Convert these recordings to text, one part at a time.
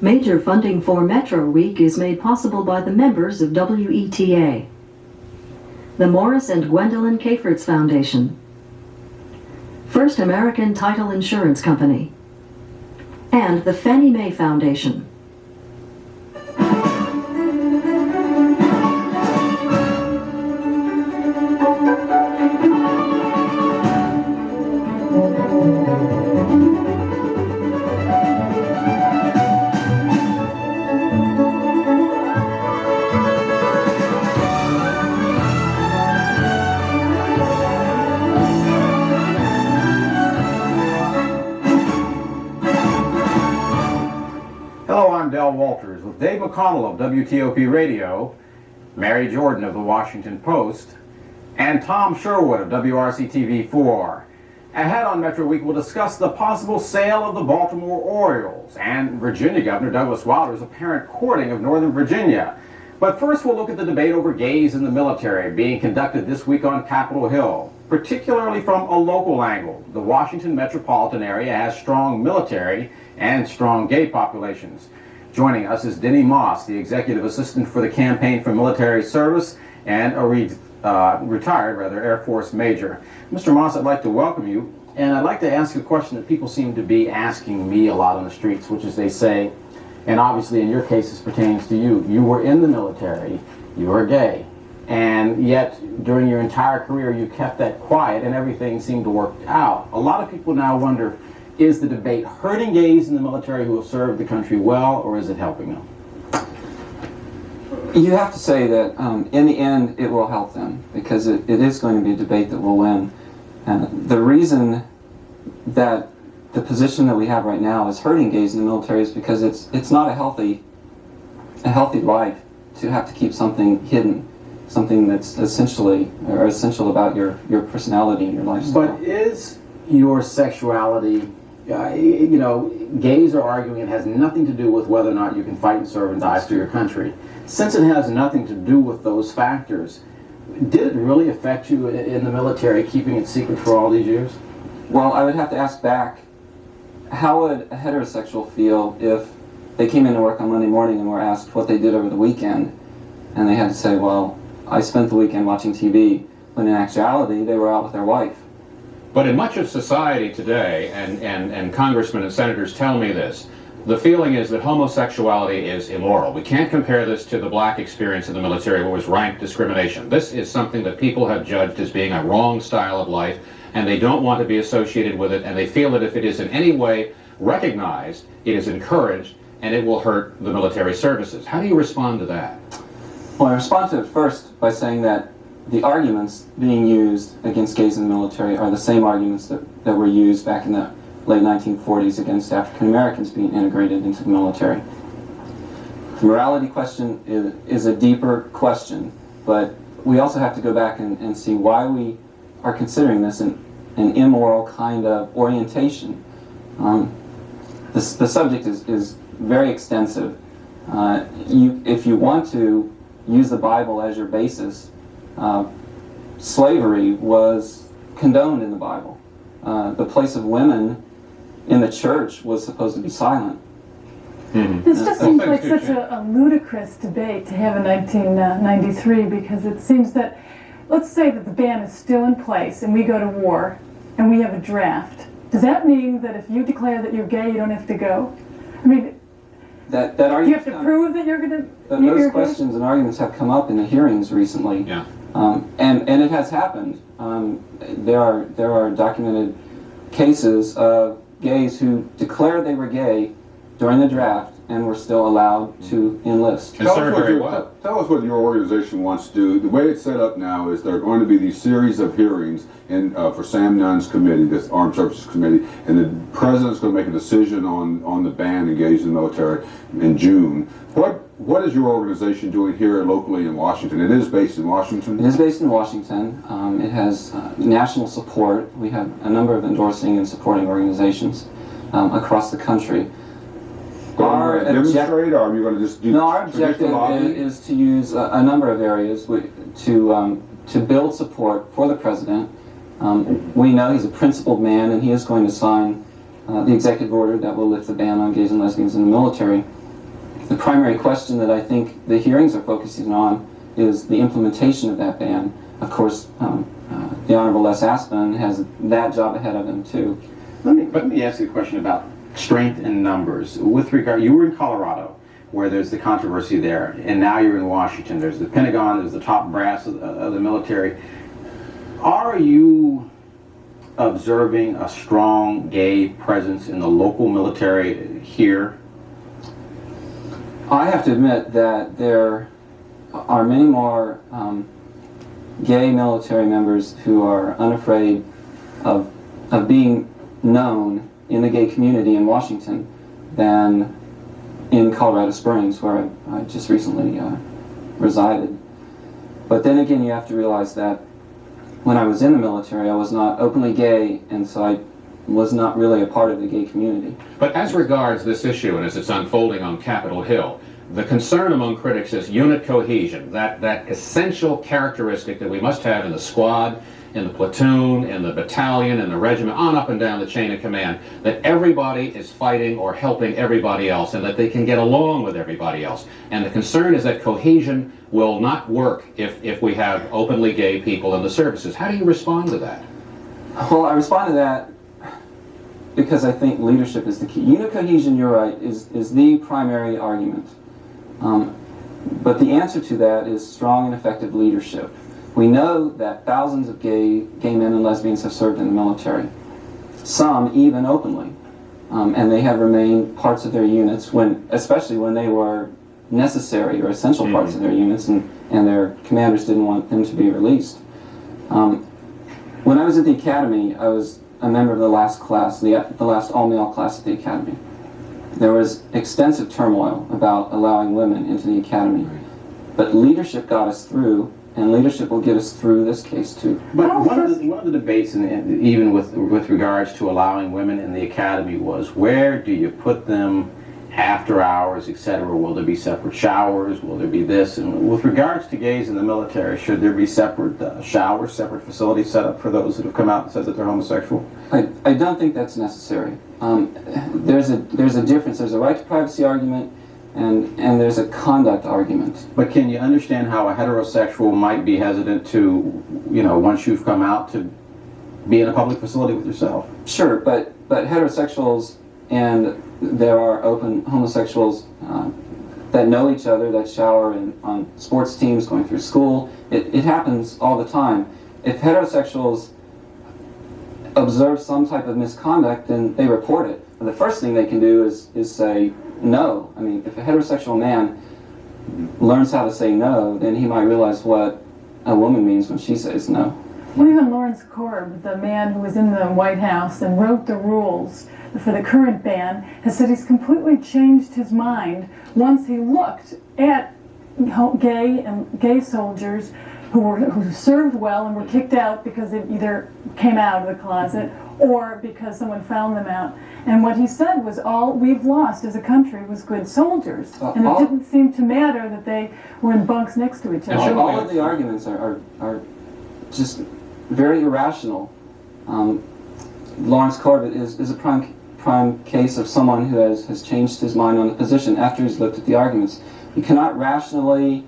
Major funding for Metro Week is made possible by the members of WETA, the Morris and Gwendolyn Cafords Foundation, First American Title Insurance Company, and the Fannie Mae Foundation. With Dave McConnell of WTOP Radio, Mary Jordon of the Washington Post, and Tom Sherwood of WRC-TV4. Ahead on Metro Week, we'll discuss the possible sale of the Baltimore Orioles and Virginia Governor Douglas Wilder's apparent courting of Northern Virginia. But first, we'll look at the debate over gays in the military being conducted this week on Capitol Hill, particularly from a local angle. The Washington metropolitan area has strong military and strong gay populations. Joining us is Denny Maust, the Executive Assistant for the Campaign for Military Service and a retired Air Force Major. Mr. Maust, I'd like to welcome you, and I'd like to ask a question that people seem to be asking me a lot on the streets, which is they say, and obviously in your case this pertains to you, you were in the military, you were gay, and yet during your entire career you kept that quiet and everything seemed to work out. A lot of people now wonder, is the debate hurting gays in the military who have served the country well, or is it helping them? You have to say that in the end it will help them, because it is going to be a debate that will win. The reason that the position that we have right now is hurting gays in the military is because it's not a healthy life to have to keep something hidden, something that's essential about your personality and your lifestyle. But is your sexuality, gays are arguing it has nothing to do with whether or not you can fight and serve and die for your country. Since it has nothing to do with those factors, did it really affect you in the military, keeping it secret for all these years? Well, I would have to ask back, how would a heterosexual feel if they came into work on Monday morning and were asked what they did over the weekend, and they had to say, well, I spent the weekend watching TV, when in actuality they were out with their wife. But in much of society today, and congressmen and senators tell me this, the feeling is that homosexuality is immoral. We can't compare this to the black experience in the military where it was rank discrimination. This is something that people have judged as being a wrong style of life, and they don't want to be associated with it, and they feel that if it is in any way recognized, it is encouraged, and it will hurt the military services. How do you respond to that? Well, I respond to it first by saying that the arguments being used against gays in the military are the same arguments that were used back in the late 1940s against African Americans being integrated into the military. The morality question is a deeper question, but we also have to go back and see why we are considering this an immoral kind of orientation. The subject is very extensive. If you want to use the Bible as your basis, slavery was condoned in the Bible. The place of women in the church was supposed to be silent. Mm-hmm. This just seems like such a ludicrous debate to have in 1993, because it seems that, let's say that the ban is still in place and we go to war and we have a draft. Does that mean that if you declare that you're gay, you don't have to go? I mean, that do you have to prove that you're going to? Those questions and arguments have come up in the hearings recently. Yeah. And it has happened. There are documented cases of gays who declared they were gay during the draft and were still allowed to enlist. And served very well. Tell us what your organization wants to do. The way it's set up now is there are going to be these series of hearings for Sam Nunn's committee, this Armed Services Committee, and the president's going to make a decision on the ban engaged in the military in June. What is your organization doing here locally in Washington? It is based in Washington? It is based in Washington. It has national support. We have a number of endorsing and supporting organizations across the country. Our demonstrate, or are you going to just do? No, our objective is to use a number of areas to build support for the president. We know he's a principled man, and he is going to sign the executive order that will lift the ban on gays and lesbians in the military. the primary question that I think the hearings are focusing on is the implementation of that ban. Of course, the Honorable Les Aspin has that job ahead of him too. Let me ask you a question about strength in numbers. With regard, you were in Colorado, where there's the controversy there, and now you're in Washington. There's the Pentagon, there's the top brass of the military. Are you observing a strong gay presence in the local military here? I have to admit that there are many more gay military members who are unafraid of being known in the gay community in Washington than in Colorado Springs, where I just recently resided. But then again, you have to realize that when I was in the military, I was not openly gay, and so I was not really a part of the gay community. But as regards this issue and as it's unfolding on Capitol Hill, the concern among critics is unit cohesion, that essential characteristic that we must have in the squad, in the platoon, in the battalion, in the regiment, on up and down the chain of command, that everybody is fighting or helping everybody else and that they can get along with everybody else. And the concern is that cohesion will not work if we have openly gay people in the services. How do you respond to that? Well, I respond to that because I think leadership is the key. Unit cohesion, you're right, is the primary argument. But the answer to that is strong and effective leadership. We know that thousands of gay men and lesbians have served in the military, some even openly, and they have remained parts of their units, especially when they were necessary or essential parts of their units, and their commanders didn't want them to be released. When I was at the academy, I was a member of the last class, the last all-male class at the academy. There was extensive turmoil about allowing women into the academy, but leadership got us through, and leadership will get us through this case too. But one of the debates, and even with regards to allowing women in the academy, was where do you put them after hours, etc. Will there be separate showers? Will there be this? And with regards to gays in the military, should there be separate showers, separate facilities set up for those that have come out and said that they're homosexual? I don't think that's necessary. There's a difference. There's a right to privacy argument, and there's a conduct argument. But can you understand how a heterosexual might be hesitant to, once you've come out, to be in a public facility with yourself? Sure, but heterosexuals, and there are open homosexuals that know each other, that shower on sports teams, going through school. It happens all the time. If heterosexuals observe some type of misconduct, then they report it. And the first thing they can do is say no. I mean, if a heterosexual man learns how to say no, then he might realize what a woman means when she says no. Well, even Lawrence Korb, the man who was in the White House and wrote the rules for the current ban, has said he's completely changed his mind once he looked at gay soldiers who served well and were kicked out because they either came out of the closet or because someone found them out. And what he said was, all we've lost as a country was good soldiers. And it didn't seem to matter that they were in bunks next to each other. All of the arguments are just very irrational. Lawrence Corbett is a prime case of someone who has changed his mind on the position after he's looked at the arguments. You cannot rationally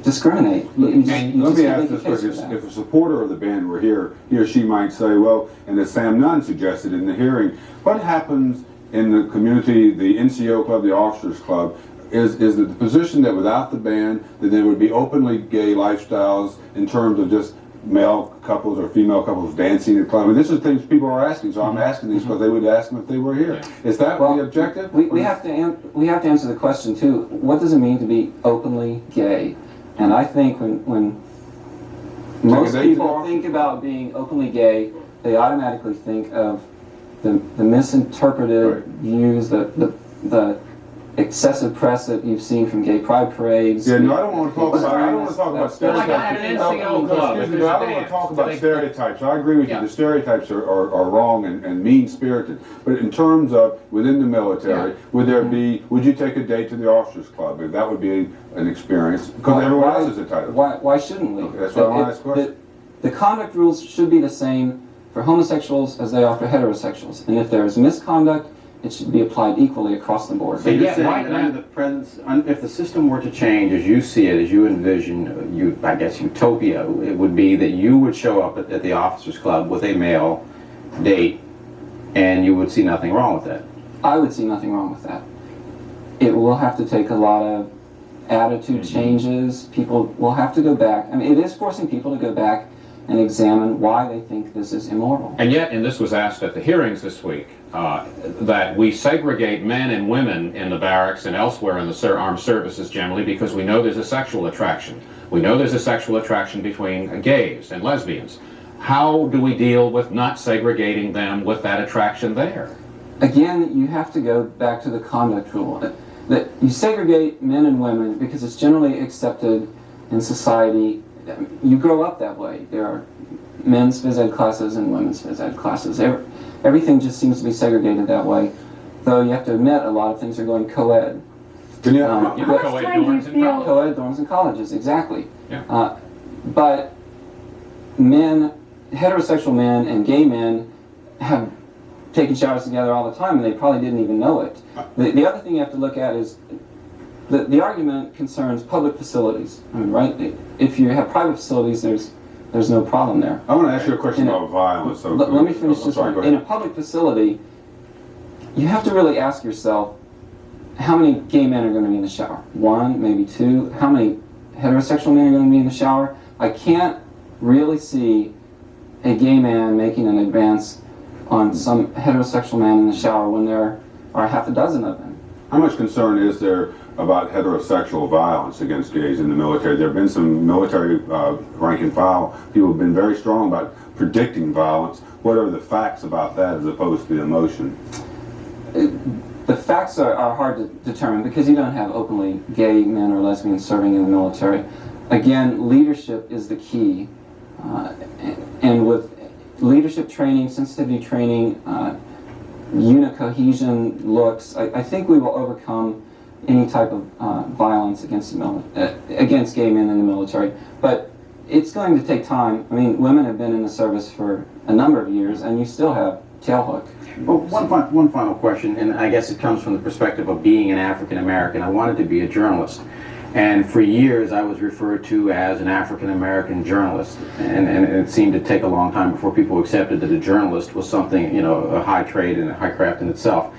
discriminate. Let me ask this question. If a supporter of the ban were here, he or she might say, well, and as Sam Nunn suggested in the hearing, what happens in the community, the NCO club, the officers club, is that the position that without the ban, that there would be openly gay lifestyles in terms of just male couples or female couples dancing at the club. I mean, this is things people are asking, so I'm asking these because they would ask them if they were here. Is that the objective? We have to answer the question too. What does it mean to be openly gay? And I think when most people think about being openly gay, they automatically think of the misinterpreted views, the excessive press that you've seen from gay pride parades. Yeah, no, I don't want to talk about stereotypes. I don't want to talk about stereotypes. I agree with you. The stereotypes are wrong and mean-spirited. But in terms of within the military, would you take a date to the officers club? That would be an experience because everyone else is entitled. Why shouldn't we? Okay, that's what I want to ask question. The conduct rules should be the same for homosexuals as they are for heterosexuals. And if there is misconduct it should be applied equally across the board. So you're yet, saying right that now- under the present, if the system were to change as you see it, as you envision, I guess utopia, it would be that you would show up at the officers club with a male date, and you would see nothing wrong with that. I would see nothing wrong with that. It will have to take a lot of attitude changes. People will have to go back. I mean, it is forcing people to go back and examine why they think this is immoral. And yet, and this was asked at the hearings this week, that we segregate men and women in the barracks and elsewhere in the armed services generally because we know there's a sexual attraction. We know there's a sexual attraction between gays and lesbians. How do we deal with not segregating them with that attraction there? Again, you have to go back to the conduct rule. That you segregate men and women because it's generally accepted in society. You grow up that way. There are men's phys ed classes and women's phys ed classes. Everything just seems to be segregated that way. Though you have to admit a lot of things are going co-ed. Can you, How much Co-ed time do you dorms in feel? college. Co-ed dorms and colleges, exactly. Yeah. But men, heterosexual men and gay men have taken showers together all the time and they probably didn't even know it. The other thing you have to look at is the argument concerns public facilities. I mean, right? If you have private facilities, there's no problem there. I want to ask you a question about violence. So Let me finish this sorry, one. go In ahead. a public facility, you have to really ask yourself, how many gay men are going to be in the shower? One, maybe two. How many heterosexual men are going to be in the shower? I can't really see a gay man making an advance on some heterosexual man in the shower when there are half a dozen of them. How much concern is there about heterosexual violence against gays in the military? There have been some military rank and file people have been very strong about predicting violence. What are the facts about that as opposed to the emotion? The facts are hard to determine because you don't have openly gay men or lesbians serving in the military. Again, leadership is the key. And with leadership training, sensitivity training, unit cohesion looks, I think we will overcome any type of violence against against gay men in the military. But it's going to take time. I mean, women have been in the service for a number of years, and you still have tailhook. Well, one final question, and I guess it comes from the perspective of being an African American. I wanted to be a journalist, and for years I was referred to as an African American journalist, and it seemed to take a long time before people accepted that a journalist was something, a high trade and a high craft in itself.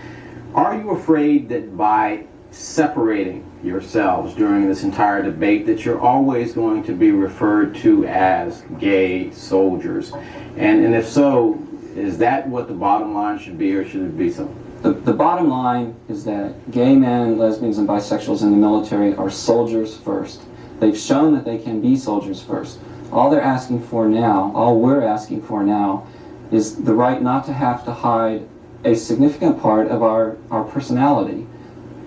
Are you afraid that by separating yourselves during this entire debate that you're always going to be referred to as gay soldiers? And if so, is that what the bottom line should be, or should it be something? The bottom line is that gay men, lesbians, and bisexuals in the military are soldiers first. They've shown that they can be soldiers first. All they're asking for now, all we're asking for now, is the right not to have to hide a significant part of our personality.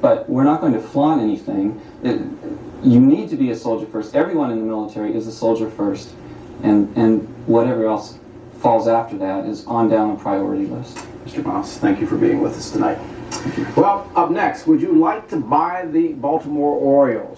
But we're not going to flaunt anything. You need to be a soldier first. Everyone in the military is a soldier first, and whatever else falls after that is on down the priority list. Mr. Maust, thank you for being with us tonight. Well, up next, would you like to buy the Baltimore Orioles?